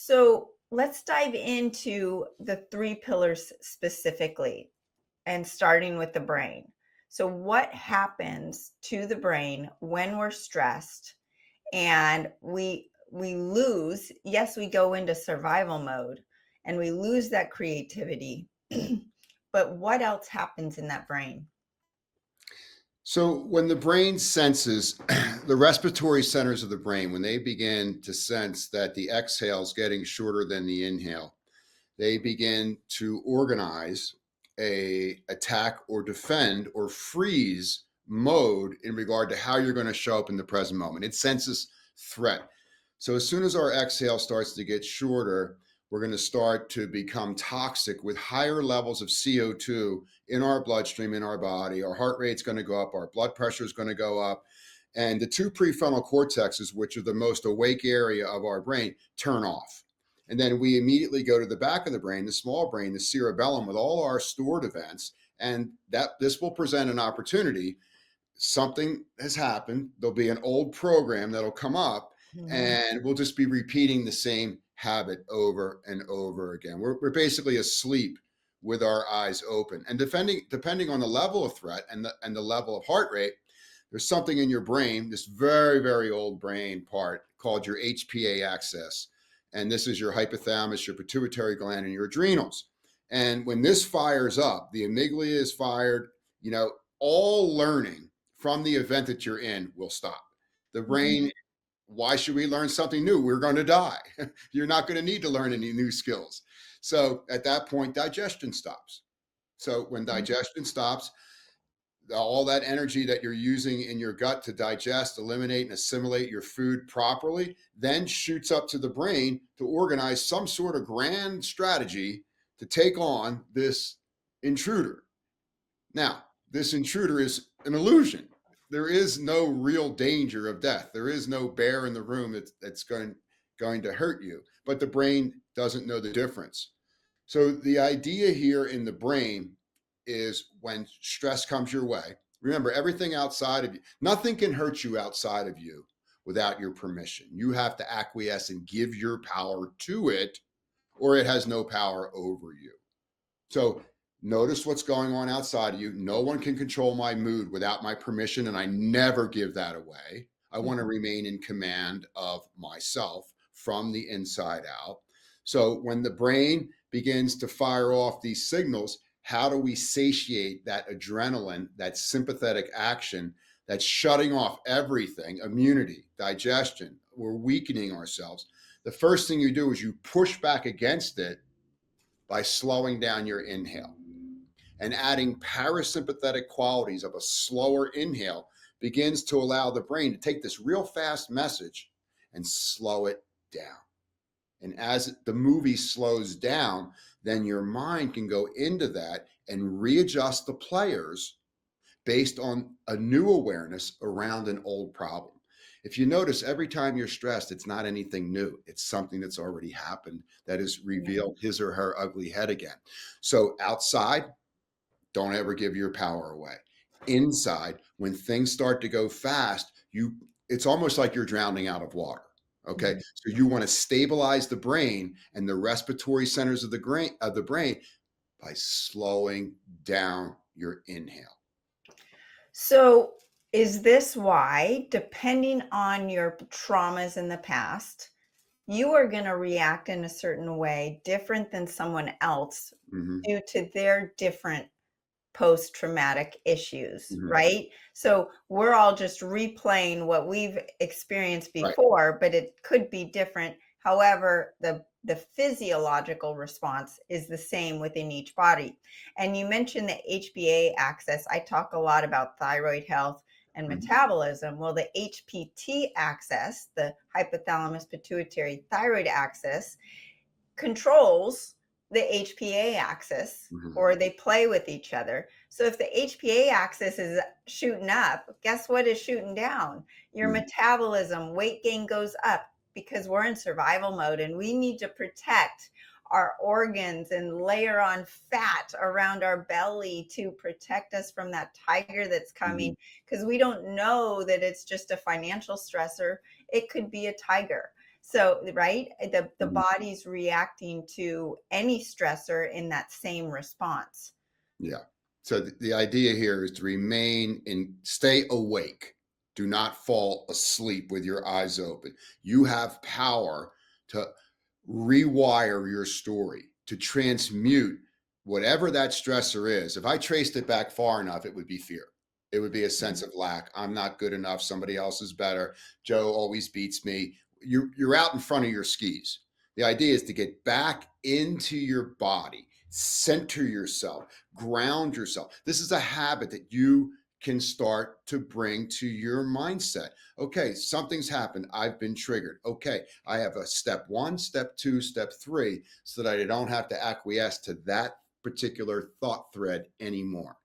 So let's dive into the three pillars specifically and starting with the brain. So, what happens to the brain when we're stressed and we lose, yes, we go into survival mode and we lose that creativity. But what else happens in that brain? So, when the brain senses the respiratory centers of the brain, when they begin to sense that the exhale is getting shorter than the inhale, they begin to organize a attack or defend or freeze mode in regard to how you're going to show up in the present moment. It senses threat. So as soon as our exhale starts to get shorter, we're going to start to become toxic with higher levels of CO2 in our bloodstream, in our body. Our heart rate's going to go up, our blood pressure is going to go up. And the two prefrontal cortexes, which are the most awake area of our brain, turn off. And then we immediately go to the back of the brain, the small brain, the cerebellum, with all our stored events. And that this will present an opportunity. Something has happened. There'll be an old program that'll come up, Mhm. and we'll just be repeating the same habit over and over again. We're basically asleep with our eyes open. And depending on the level of threat and the level of heart rate, there's something in your brain, this very, very old brain part called your HPA axis. And this is your hypothalamus, your pituitary gland, and your adrenals. And when this fires up, the amygdala is fired, all learning from the event that you're in will stop. The Mhm. brain, why should we learn something new? We're going to die. You're not going to need to learn any new skills. So at that point, digestion stops. So when digestion stops, all that energy that you're using in your gut to digest, eliminate, and assimilate your food properly then shoots up to the brain to organize some sort of grand strategy to take on this intruder. Now, this intruder is an illusion. There is no real danger of death. There is no bear in the room that's going to hurt you, but the brain doesn't know the difference. So the idea here in the brain is when stress comes your way, remember everything outside of you, nothing can hurt you outside of you without your permission. You have to acquiesce and give your power to it, or it has no power over you. So notice what's going on outside of you. No one can control my mood without my permission, and I never give that away. I want to remain in command of myself from the inside out. So when the brain begins to fire off these signals, how do we satiate that adrenaline, that sympathetic action that's shutting off everything, immunity, digestion? We're weakening ourselves. The first thing you do is you push back against it by slowing down your inhale and adding parasympathetic qualities of a slower inhale begins to allow the brain to take this real fast message and slow it down. And as the movie slows down, then your mind can go into that and readjust the players based on a new awareness around an old problem. If you notice, every time you're stressed, it's not anything new. It's something that's already happened that has revealed his or her ugly head again. So outside, don't ever give your power away. Inside, when things start to go fast, it's almost like you're drowning out of water. Okay. Mhm. So you want to stabilize the brain and the respiratory centers of the brain by slowing down your inhale. So, is this why, depending on your traumas in the past, you are going to react in a certain way different than someone else Mhm. due to their different post traumatic issues, Mhm. right? So, we're all just replaying what we've experienced Right. before, but it could be different. However, the physiological response is the same within each body. And you mentioned the HPA axis. I talk a lot about thyroid health and Mhm. metabolism. Well, the HPT axis, the hypothalamus pituitary thyroid axis, controls the HPA axis, Mhm. or they play with each other. So if the HPA axis is shooting up, guess what is shooting down? Your Mhm. metabolism, weight gain goes up because we're in survival mode and we need to protect our organs and layer on fat around our belly to protect us from that tiger that's Mhm. coming, because we don't know that it's just a financial stressor. It could be a tiger. So, right, the Mhm. body's reacting to any stressor in that same response. Yeah. So the idea here is to remain and stay awake. Do not fall asleep with your eyes open. You have power to rewire your story, to transmute whatever that stressor is. If I traced it back far enough, it would be fear. It would be a sense Mhm. of lack. I'm not good enough. Somebody else is better. Joe always beats me. You're out in front of your skis. The idea is to get back into your body, center yourself, ground yourself. This is a habit that you can start to bring to your mindset. Okay, something's happened. I've been triggered. Okay, I have a step one, step two, step three, so that I don't have to acquiesce to that particular thought thread anymore.